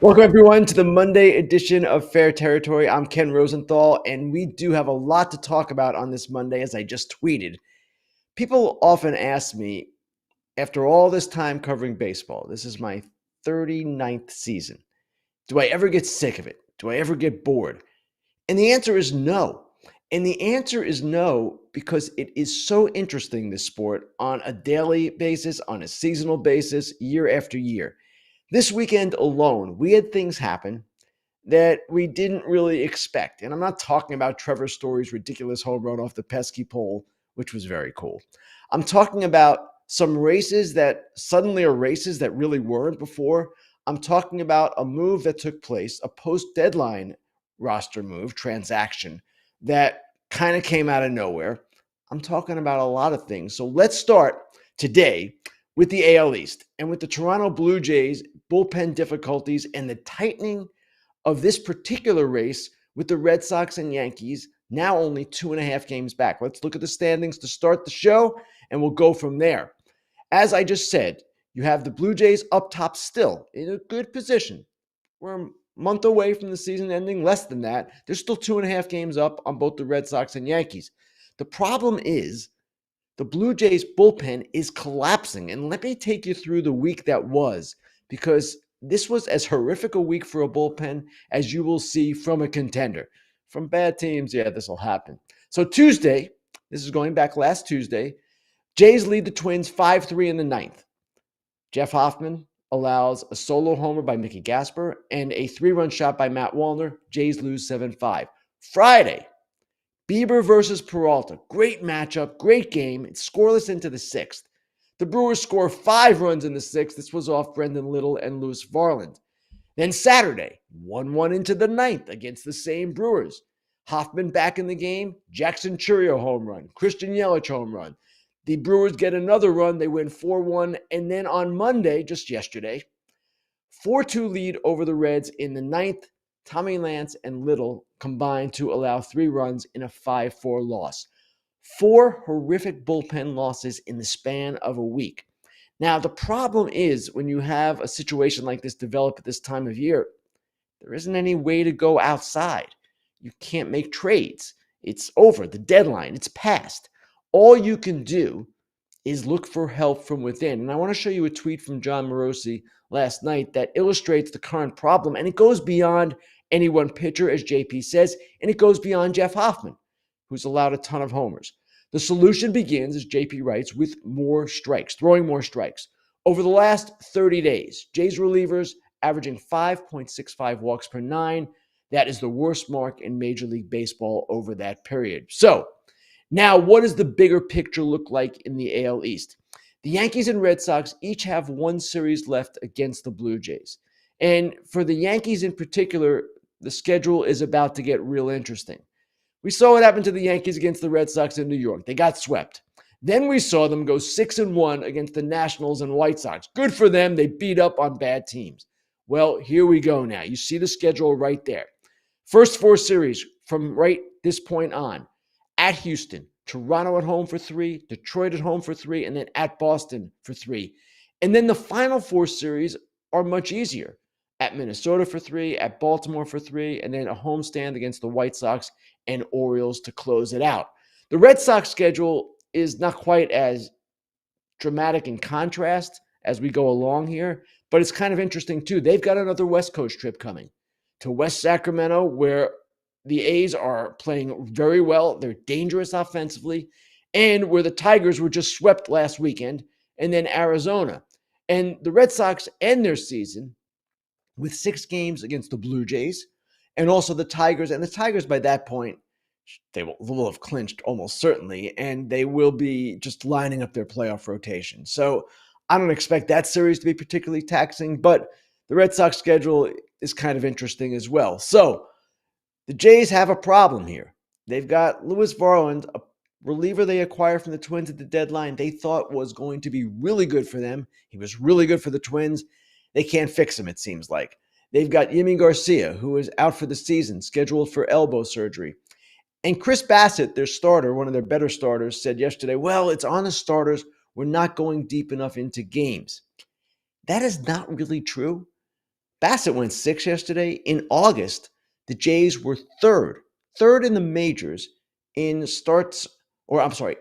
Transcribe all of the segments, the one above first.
Welcome, everyone, to the Monday edition of Fair Territory. I'm Ken Rosenthal, and we do have a lot to talk about on this Monday, as I just tweeted. People often ask me, after all this time covering baseball, this is my 39th season, do I ever get sick of it? Do I ever get bored? And the answer is no. And the answer is no because it is so interesting, this sport, on a daily basis, on a seasonal basis, year after year. This weekend alone, we had things happen that we didn't really expect. And I'm not talking about Trevor Story's ridiculous home run off the pesky pole, which was very cool. I'm talking about some races that suddenly are races that really weren't before. I'm talking about a move that took place, a post-deadline roster move, transaction, that kind of came out of nowhere. I'm talking about a lot of things. So let's start today with the AL East and with the Toronto Blue Jays bullpen difficulties and the tightening of this particular race with the Red Sox and Yankees, now only 2.5 games back. Let's look at the standings to start the show, and we'll go from there. As I just said, you have the Blue Jays up top still in a good position. We're a month away from the season ending, less than that. There's still 2.5 games up on both the Red Sox and Yankees. The problem is the Blue Jays bullpen is collapsing. And let me take you through the week that was, because this was as horrific a week for a bullpen as you will see from a contender. From bad teams, yeah, this will happen. So Tuesday, this is going back last Tuesday, Jays lead the Twins 5-3 in the ninth. Jeff Hoffman allows a solo homer by Mickey Gasper and a 3-run shot by Matt Wallner. Jays lose 7-5. Friday, Bieber versus Peralta. Great matchup, great game. It's scoreless into the sixth. The Brewers score 5 runs in the sixth. This was off Brendan Little and Lewis Varland. Then Saturday, 1-1 into the ninth against the same Brewers. Hoffman back in the game. Jackson Chourio home run. Christian Yelich home run. The Brewers get another run. They win 4-1. And then on Monday, just yesterday, 4-2 lead over the Reds in the ninth. Tommy Lance and Little combined to allow 3 runs in a 5-4 loss. 4 horrific bullpen losses in the span of a week. Now, the problem is when you have a situation like this develop at this time of year, there isn't any way to go outside. You can't make trades. It's over. The deadline, it's past. All you can do is look for help from within. And I want to show you a tweet from John Morosi last night that illustrates the current problem. And it goes beyond any one pitcher, as JP says, and it goes beyond Jeff Hoffman, who's allowed a ton of homers. The solution begins, as JP writes, with more strikes, throwing more strikes. Over the last 30 days, Jays relievers averaging 5.65 walks per 9. That is the worst mark in Major League Baseball over that period. So, now what does the bigger picture look like in the AL East? The Yankees and Red Sox each have 1 series left against the Blue Jays. And for the Yankees in particular, the schedule is about to get real interesting. We saw what happened to the Yankees against the Red Sox in New York. They got swept. Then we saw them go 6-1 against the Nationals and White Sox. Good for them. They beat up on bad teams. Well, here we go now. You see the schedule right there. First 4 series from right this point on. At Houston, Toronto at home for 3, Detroit at home for 3, and then at Boston for 3. And then the final 4 series are much easier. At Minnesota for 3, at Baltimore for 3, and then a homestand against the White Sox and Orioles to close it out. The Red Sox schedule is not quite as dramatic in contrast as we go along here, but it's kind of interesting too. They've got another West Coast trip coming to West Sacramento, where the A's are playing very well. They're dangerous offensively, and where the Tigers were just swept last weekend, and then Arizona. And the Red Sox end their season with 6 games against the Blue Jays and also the Tigers. And the Tigers, by that point, they will have clinched almost certainly, and they will be just lining up their playoff rotation. So I don't expect that series to be particularly taxing, but the Red Sox schedule is kind of interesting as well. So the Jays have a problem here. They've got Lewis Varland, a reliever they acquired from the Twins at the deadline they thought was going to be really good for them. He was really good for the Twins. They can't fix him, it seems like. They've got Yimi Garcia, who is out for the season, scheduled for elbow surgery. And Chris Bassett, their starter, one of their better starters, said yesterday, well, it's on the starters. We're not going deep enough into games. That is not really true. Bassett went 6 yesterday. In August, the Jays were third in the majors in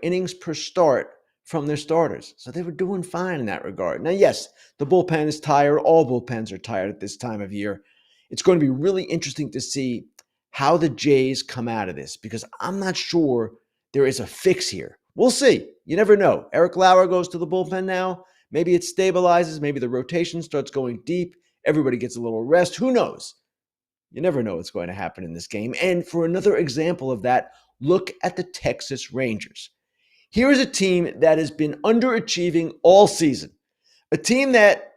innings per start from their starters. So they were doing fine in that regard. Now, yes, the bullpen is tired. All bullpens are tired at this time of year. It's going to be really interesting to see how the Jays come out of this because I'm not sure there is a fix here. We'll see. You never know. Eric Lauer goes to the bullpen now. Maybe it stabilizes. Maybe the rotation starts going deep. Everybody gets a little rest. Who knows? You never know what's going to happen in this game. And for another example of that, look at the Texas Rangers. Here is a team that has been underachieving all season. A team that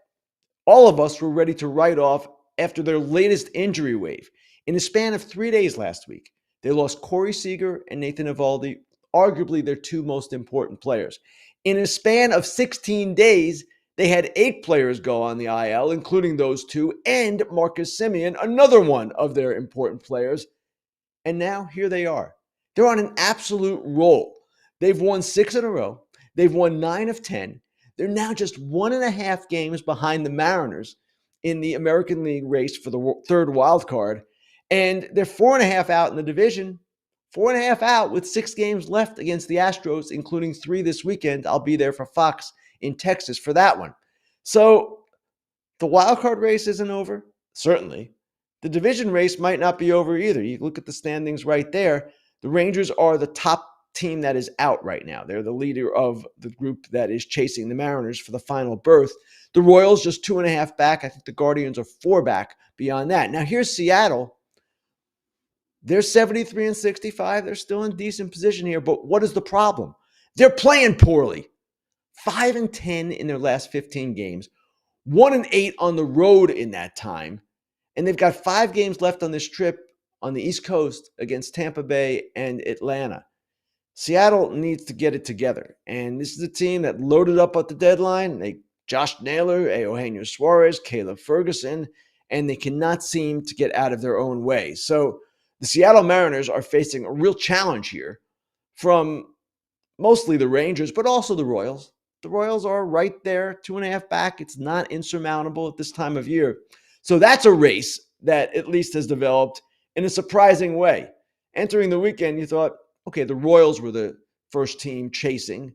all of us were ready to write off after their latest injury wave. In a span of 3 days last week, they lost Corey Seager and Nathan Eovaldi, arguably their two most important players. In a span of 16 days, they had 8 players go on the IL, including those two, and Marcus Semien, another one of their important players. And now here they are. They're on an absolute roll. They've won 6 in a row. They've won 9 of 10. They're now just 1.5 games behind the Mariners in the American League race for the third wild card. And they're 4.5 out in the division, 4.5 out with 6 games left against the Astros, including 3 this weekend. I'll be there for Fox in Texas for that one. So the wild card race isn't over, certainly. The division race might not be over either. You look at the standings right there. The Rangers are the top team that is out right now. They're the leader of the group that is chasing the Mariners for the final berth. The Royals just 2.5 back. I think the Guardians are 4 back beyond that. Now here's Seattle. They're 73 and 65. They're still in decent position here. But what is the problem? They're playing poorly. 5 and 10 in their last 15 games. 1 and 8 on the road in that time. And they've got 5 games left on this trip on the East Coast against Tampa Bay and Atlanta. Seattle needs to get it together. And this is a team that loaded up at the deadline. Josh Naylor, Eugenio Suarez, Caleb Ferguson, and they cannot seem to get out of their own way. So the Seattle Mariners are facing a real challenge here from mostly the Rangers, but also the Royals. The Royals are right there, 2.5 back. It's not insurmountable at this time of year. So that's a race that at least has developed in a surprising way. Entering the weekend, you thought, okay, the Royals were the first team chasing.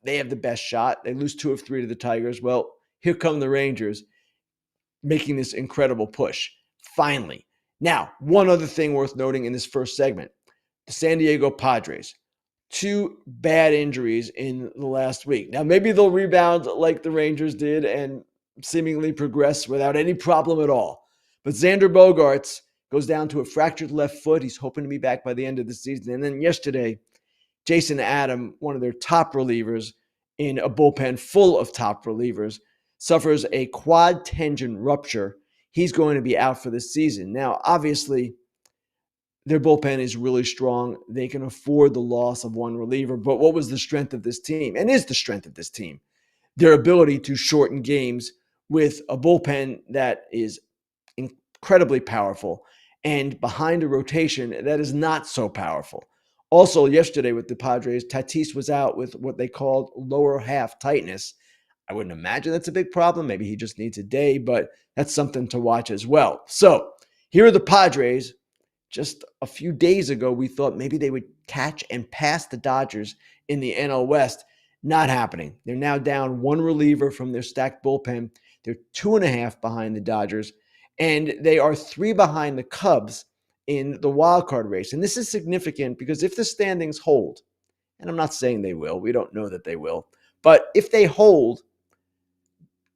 They have the best shot. They lose 2 of 3 to the Tigers. Well, here come the Rangers making this incredible push. Finally. Now, one other thing worth noting in this first segment, the San Diego Padres. 2 bad injuries in the last week. Now, maybe they'll rebound like the Rangers did and seemingly progress without any problem at all. But Xander Bogaerts goes down to a fractured left foot. He's hoping to be back by the end of the season. And then yesterday, Jason Adam, one of their top relievers in a bullpen full of top relievers, suffers a quad tendon rupture. He's going to be out for the season. Now, obviously, their bullpen is really strong. They can afford the loss of one reliever. But what was the strength of this team? And is the strength of this team? Their ability to shorten games with a bullpen that is incredibly powerful and behind a rotation that is not so powerful. Also, yesterday with the Padres, Tatis was out with what they called lower half tightness. I wouldn't imagine that's a big problem. Maybe he just needs a day, but that's something to watch as well. So here are the Padres. Just a few days ago, we thought maybe they would catch and pass the Dodgers in the NL West. Not happening. They're now down 1 reliever from their stacked bullpen. They're 2.5 behind the Dodgers, and they are 3 behind the Cubs in the wild card race. And this is significant because if the standings hold, and I'm not saying they will, we don't know that they will, but if they hold,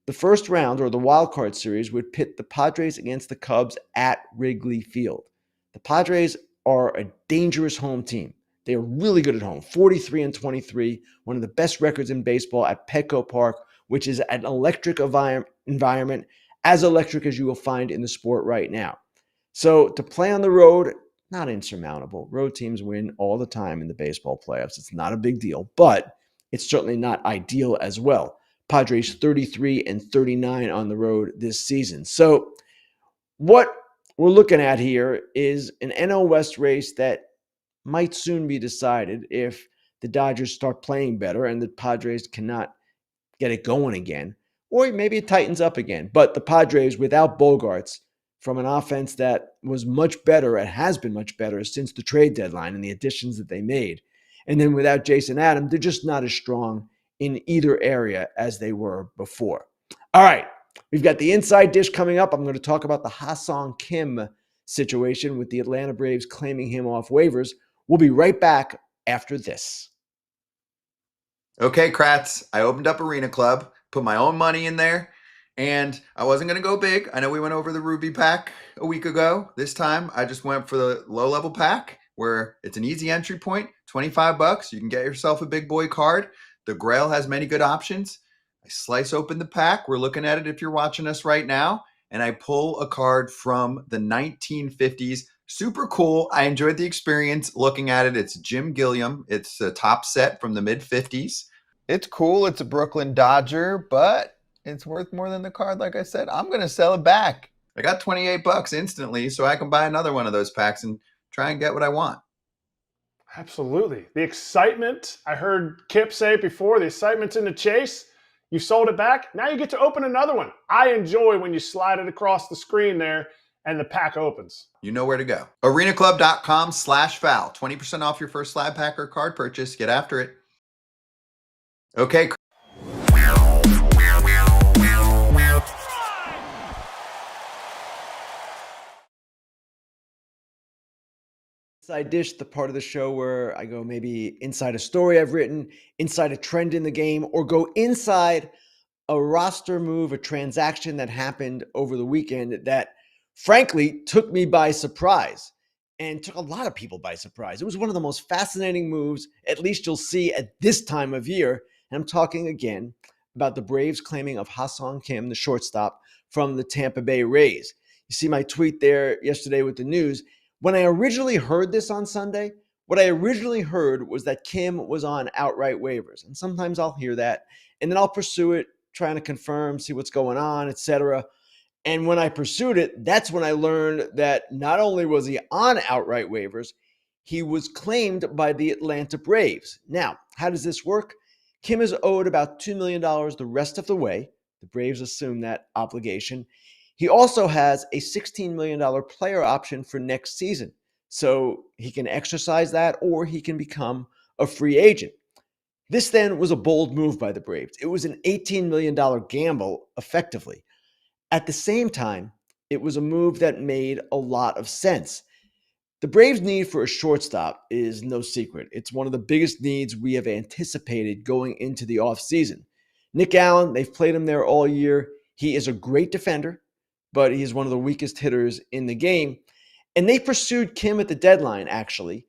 the first round or the wild card series would pit the Padres against the Cubs at Wrigley Field. The Padres are a dangerous home team. They are really good at home, 43 and 23, one of the best records in baseball at Petco Park, which is an electric environment, as electric as you will find in the sport right now. So to play on the road, not insurmountable. Road teams win all the time in the baseball playoffs. It's not a big deal, but it's certainly not ideal as well. Padres 33 and 39 on the road this season. So what we're looking at here is an NL West race that might soon be decided if the Dodgers start playing better and the Padres cannot get it going again. or maybe it tightens up again. But the Padres, without Bogarts, from an offense that was much better and has been much better since the trade deadline and the additions that they made, and then without Jason Adams, they're just not as strong in either area as they were before. All right, we've got the inside dish coming up. I'm going to talk about the Ha-Seong Kim situation with the Atlanta Braves claiming him off waivers. We'll be right back after this. Okay, Kratz, I opened up Arena Club, put my own money in there, and I wasn't going to go big. I know we went over the Ruby pack a week ago. This time, I just went for the low-level pack where it's an easy entry point, $25. You can get yourself a big boy card. The Grail has many good options. I slice open the pack. We're looking at it if you're watching us right now, and I pull a card from the 1950s. Super cool. I enjoyed the experience looking at it. It's Jim Gilliam. It's a top set from the mid-50s. It's cool. It's a Brooklyn Dodger, but it's worth more than the card. Like I said, I'm going to sell it back. I got $28 instantly, so I can buy another one of those packs and try and get what I want. Absolutely. The excitement, I heard Kip say it before, the excitement's in the chase. You sold it back. Now you get to open another one. I enjoy when you slide it across the screen there and the pack opens. You know where to go. arenaclub.com/foul. 20% off your first slab pack or card purchase. Get after it. Okay. Inside Dish, the part of the show where I go maybe inside a story I've written, inside a trend in the game, or go inside a roster move, a transaction that happened over the weekend that frankly took me by surprise and took a lot of people by surprise. It was one of the most fascinating moves, at least you'll see at this time of year. And I'm talking again about the Braves claiming of Ha-Seong Kim, the shortstop from the Tampa Bay Rays. You see my tweet there yesterday with the news. When I originally heard this on Sunday, what I originally heard was that Kim was on outright waivers. And sometimes I'll hear that and then I'll pursue it, trying to confirm, see what's going on, etc. And when I pursued it, that's when I learned that not only was he on outright waivers, he was claimed by the Atlanta Braves. Now, how does this work? Kim is owed about $2 million the rest of the way. The Braves assume that obligation. He also has a $16 million player option for next season. So he can exercise that or he can become a free agent. This then was a bold move by the Braves. It was an $18 million gamble, effectively. At the same time, it was a move that made a lot of sense. The Braves' need for a shortstop is no secret. It's one of the biggest needs we have anticipated going into the offseason. Nick Allen, they've played him there all year. He is a great defender, but he's one of the weakest hitters in the game. And they pursued Kim at the deadline, actually,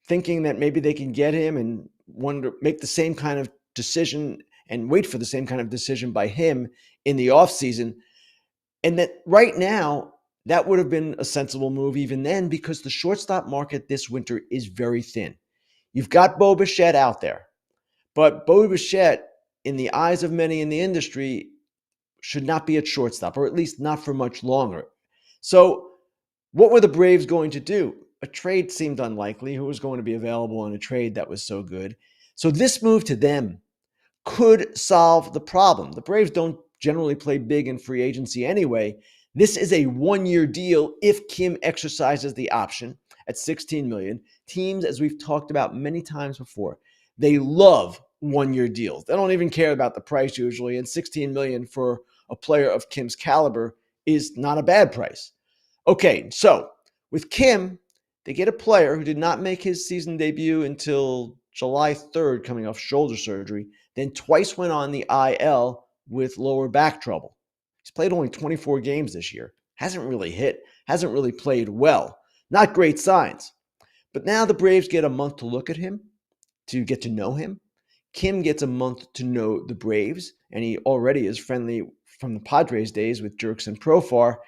thinking that maybe they can get him and wanted to make the same kind of decision and wait for the same kind of decision by him in the offseason. And that right now, that would have been a sensible move even then because the shortstop market this winter is very thin. You've got Bo Bichette out there, but Bo Bichette, in the eyes of many in the industry, should not be at shortstop, or at least not for much longer. So what were the Braves going to do? A trade seemed unlikely. Who was going to be available in a trade that was so good? So this move to them could solve the problem. The Braves don't generally play big in free agency anyway. This is a one-year deal if Kim exercises the option at $16 million. Teams, as we've talked about many times before, they love one-year deals. They don't even care about the price usually, and $16 million for a player of Kim's caliber is not a bad price. Okay, so with Kim, they get a player who did not make his season debut until July 3rd, coming off shoulder surgery, then twice went on the IL with lower back trouble. He's played only 24 games this year. Hasn't really hit, hasn't really played well. Not great signs. But now the Braves get a month to look at him, to get to know him. Kim gets a month to know the Braves, and he already is friendly from the Padres days with Jerks and Profar.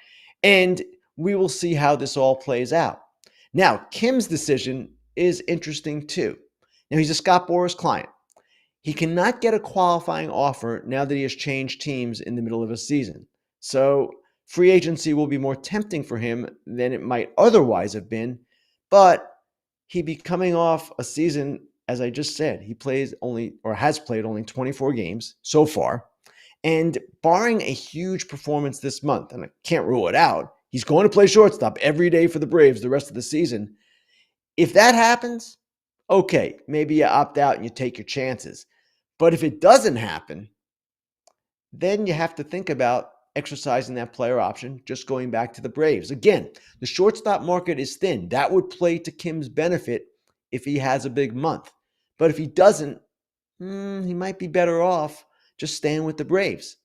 And we will see how this all plays out. Now, Kim's decision is interesting too. Now, he's a Scott Boras client. He cannot get a qualifying offer now that he has changed teams in the middle of a season. So free agency will be more tempting for him than it might otherwise have been. But he'd be coming off a season, as I just said, he plays only or has played only 24 games so far. And barring a huge performance this month, and I can't rule it out, he's going to play shortstop every day for the Braves the rest of the season. If that happens, okay, maybe you opt out and you take your chances. But if it doesn't happen, then you have to think about exercising that player option, just going back to the Braves. Again, the shortstop market is thin. That would play to Kim's benefit if he has a big month. But if he doesn't, he might be better off just staying with the Braves.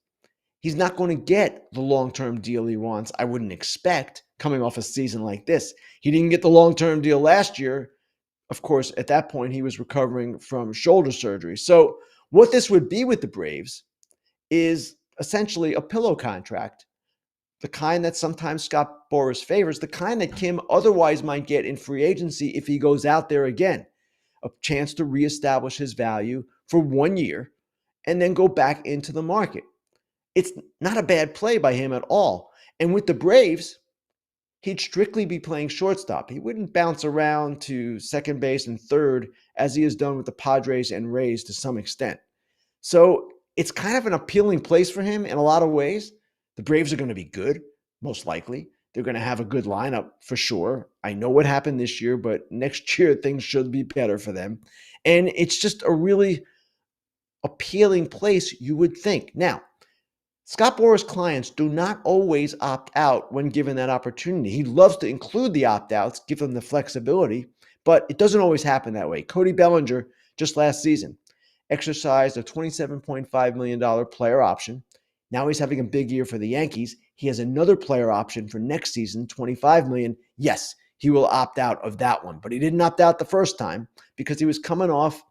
He's not going to get the long-term deal he wants, I wouldn't expect, coming off a season like this. He didn't get the long-term deal last year. Of course, at that point, he was recovering from shoulder surgery. So what this would be with the Braves is essentially a pillow contract, the kind that sometimes Scott Boras favors, the kind that Kim otherwise might get in free agency if he goes out there again. A chance to reestablish his value for 1 year and then go back into the market. It's not a bad play by him at all. And with the Braves, he'd strictly be playing shortstop. He wouldn't bounce around to second base and third as he has done with the Padres and Rays to some extent. So it's kind of an appealing place for him in a lot of ways. The Braves are going to be good, most likely. They're going to have a good lineup for sure. I know what happened this year, but next year things should be better for them. And it's just a really appealing place, you would think. Now, Scott Boras' clients do not always opt out when given that opportunity. He loves to include the opt-outs, give them the flexibility, but it doesn't always happen that way. Cody Bellinger, just last season, exercised a $27.5 million player option. Now he's having a big year for the Yankees. He has another player option for next season, $25 million. Yes, he will opt out of that one, but he didn't opt out the first time because he was coming off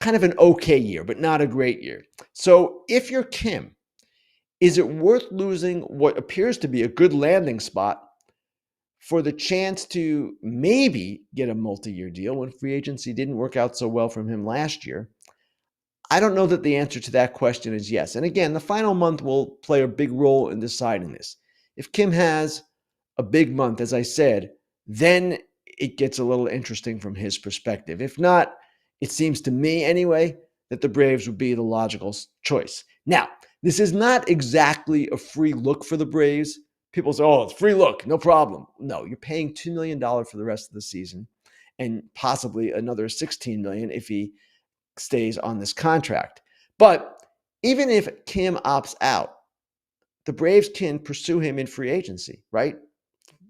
kind of an okay year, but not a great year. So if you're Kim, is it worth losing what appears to be a good landing spot for the chance to maybe get a multi-year deal when free agency didn't work out so well from him last year? I don't know that the answer to that question is yes. And again, the final month will play a big role in deciding this. If Kim has a big month, as I said, then it gets a little interesting from his perspective. If not, it seems to me anyway that the Braves would be the logical choice. Now, this is not exactly a free look for the Braves. People say, oh, it's free look, no problem. No, you're paying $2 million for the rest of the season and possibly another $16 million if he stays on this contract. But even if Kim opts out, the Braves can pursue him in free agency, right?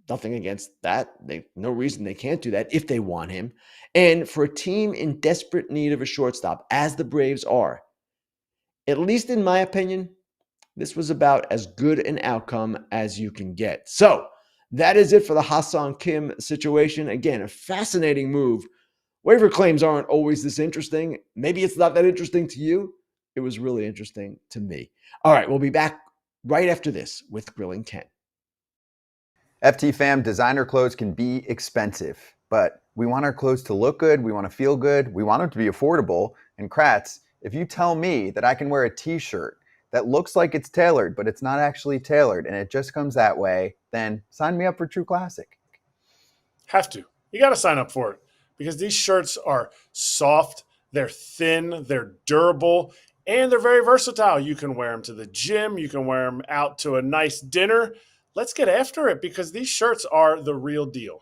Nothing against that. No reason they can't do that if they want him. And for a team in desperate need of a shortstop, as the Braves are, at least in my opinion, this was about as good an outcome as you can get. So that is it for the Ha-Seong Kim situation. Again, a fascinating move. Waiver claims aren't always this interesting. Maybe it's not that interesting to you. It was really interesting to me. All right, we'll be back right after this with Grilling Ken. FT fam, designer clothes can be expensive, but we want our clothes to look good. We want to feel good. We want them to be affordable. And Kratz, if you tell me that I can wear a t-shirt that looks like it's tailored, but it's not actually tailored and it just comes that way, then sign me up for True Classic. Have to. You got to sign up for it because these shirts are soft, they're thin, they're durable, and they're very versatile. You can wear them to the gym. You can wear them out to a nice dinner. Let's get after it because these shirts are the real deal.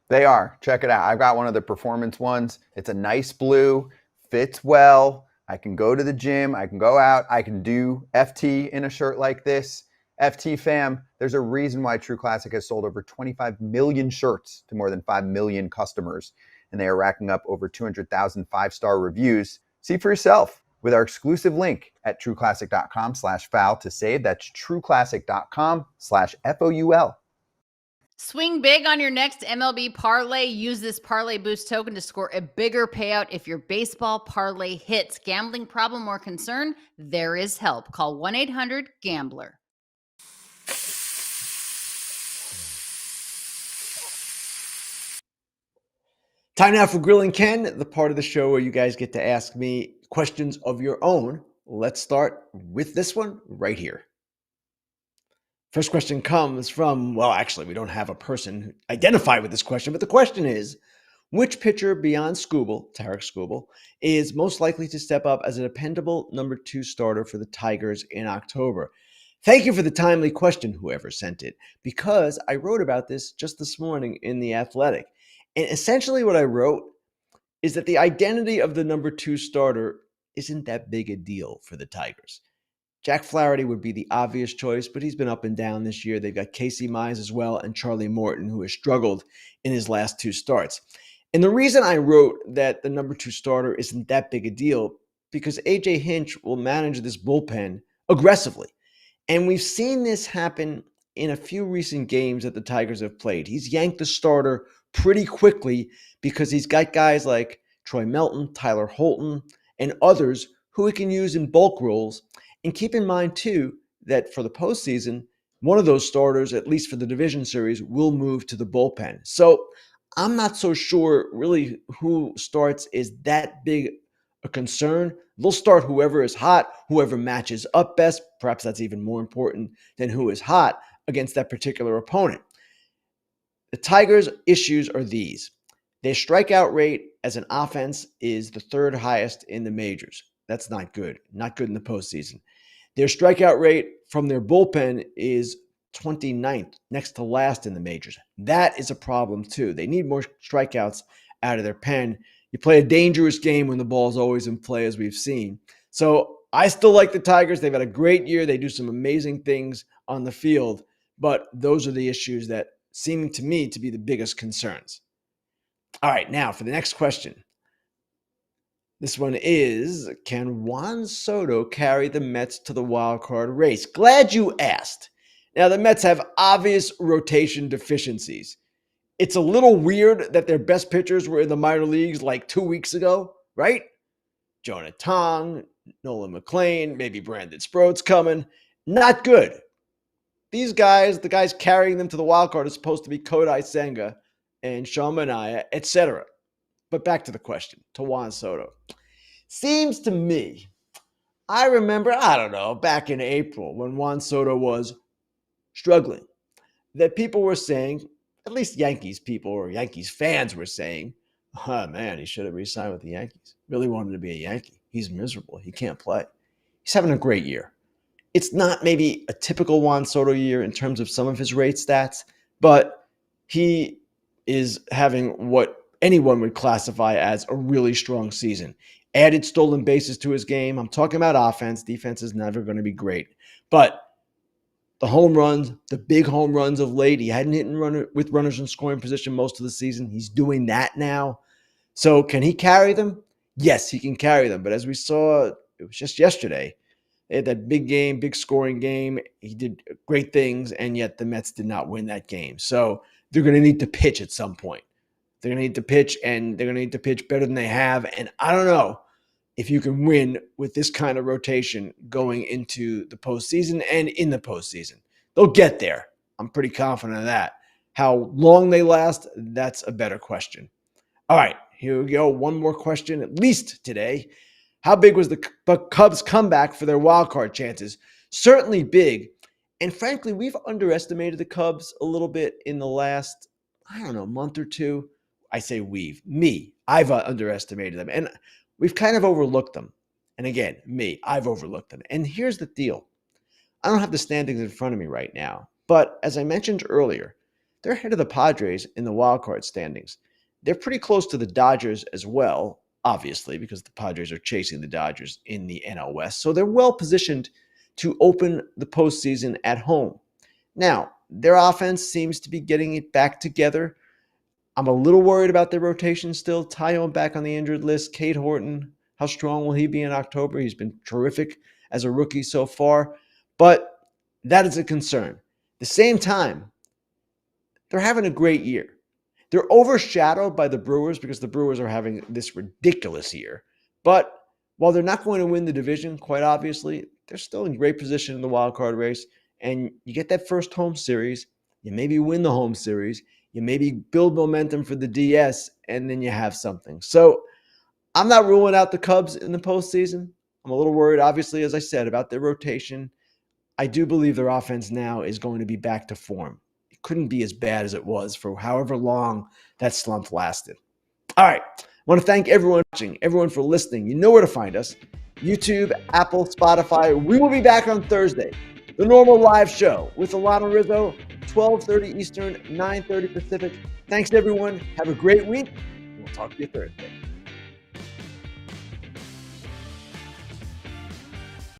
They are. Check it out. I've got one of the performance ones. It's a nice blue, fits well. I can go to the gym. I can go out. I can do FT in a shirt like this. FT fam, there's a reason why True Classic has sold over 25 million shirts to more than 5 million customers. And they are racking up over 200,000 five-star reviews. See for yourself with our exclusive link at trueclassic.com/foul to save. That's trueclassic.com/FOUL. Swing big on your next MLB parlay. Use this Parlay Boost token to score a bigger payout if your baseball parlay hits. Gambling problem or concern? There is help. Call 1-800-GAMBLER. Time now for Grilling Ken, the part of the show where you guys get to ask me questions of your own. Let's start with this one right here. First question comes from, well, actually, we don't have a person identified with this question, but the question is, Which pitcher beyond Tarek Skubal, is most likely to step up as a dependable number 2 starter for the Tigers in October? Thank you for the timely question, whoever sent it, because I wrote about this just this morning in The Athletic. And essentially what I wrote is that the identity of the number 2 starter isn't that big a deal for the Tigers. Jack Flaherty would be the obvious choice, but he's been up and down this year. They've got Casey Mize as well and Charlie Morton, who has struggled in his last 2 starts. And the reason I wrote that the number 2 starter isn't that big a deal, because AJ Hinch will manage this bullpen aggressively. And we've seen this happen in a few recent games that the Tigers have played. He's yanked the starter pretty quickly because he's got guys like Troy Melton, Tyler Holton, and others who he can use in bulk roles. And keep in mind, too, that for the postseason, one of those starters, at least for the division series, will move to the bullpen. So I'm not so sure really who starts is that big a concern. They'll start whoever is hot, whoever matches up best. Perhaps that's even more important than who is hot against that particular opponent. The Tigers' issues are these. Their strikeout rate as an offense is the 3rd highest in the majors. That's not good. Not good in the postseason. Their strikeout rate from their bullpen is 29th, next to last in the majors. That is a problem too. They need more strikeouts out of their pen. You play a dangerous game when the ball is always in play, as we've seen. So I still like the Tigers. They've had a great year. They do some amazing things on the field, but those are the issues that seem to me to be the biggest concerns. All right, now for the next question. This one is, can Juan Soto carry the Mets to the wild card race? Glad you asked. Now, the Mets have obvious rotation deficiencies. It's a little weird that their best pitchers were in the minor leagues like 2 weeks ago, right? Jonah Tong, Nolan McLean, maybe Brandon Sproat's coming. Not good. These guys, the guys carrying them to the wild card, are supposed to be Kodai Senga and Sean Manaea, etc. But back to the question, to Juan Soto. Seems to me, I remember, back in April when Juan Soto was struggling, that people were saying, at least Yankees people or Yankees fans were saying, oh man, he should have re-signed with the Yankees. Really wanted to be a Yankee. He's miserable. He can't play. He's having a great year. It's not maybe a typical Juan Soto year in terms of some of his rate stats, but he is having what anyone would classify as a really strong season. Added stolen bases to his game. I'm talking about offense. Defense is never going to be great. But the home runs, the big home runs of late, he hadn't hit and run with runners in scoring position most of the season. He's doing that now. So can he carry them? Yes, he can carry them. But as we saw, it was just yesterday, they had that big game, big scoring game. He did great things, and yet the Mets did not win that game. So they're going to need to pitch at some point. They're going to need to pitch, and they're going to need to pitch better than they have. And I don't know if you can win with this kind of rotation going into the postseason and in the postseason. They'll get there. I'm pretty confident of that. How long they last, that's a better question. All right, here we go. One more question, at least today. How big was the Cubs' comeback for their wild card chances? Certainly big. And frankly, we've underestimated the Cubs a little bit in the last, month or two. I say I've underestimated them. And we've kind of overlooked them. And again, I've overlooked them. And here's the deal. I don't have the standings in front of me right now. But as I mentioned earlier, they're ahead of the Padres in the wild card standings. They're pretty close to the Dodgers as well, obviously, because the Padres are chasing the Dodgers in the NL West. So they're well positioned to open the postseason at home. Now, their offense seems to be getting it back together. I'm a little worried about their rotation still. Tyone back on the injured list. Cade Horton, how strong will he be in October? He's been terrific as a rookie so far. But that is a concern. At the same time, they're having a great year. They're overshadowed by the Brewers because the Brewers are having this ridiculous year. But while they're not going to win the division, quite obviously, they're still in great position in the wild card race. And you get that first home series. You maybe win the home series. You maybe build momentum for the DS, and then you have something. So I'm not ruling out the Cubs in the postseason. I'm a little worried, obviously, as I said, about their rotation. I do believe their offense now is going to be back to form. It couldn't be as bad as it was for however long that slump lasted. All right. I want to thank everyone watching, everyone for listening. You know where to find us. YouTube, Apple, Spotify. We will be back on Thursday. The normal live show with Alana Rizzo, 12:30 Eastern, 9:30 Pacific. Thanks, everyone. Have a great week. We'll talk to you Thursday.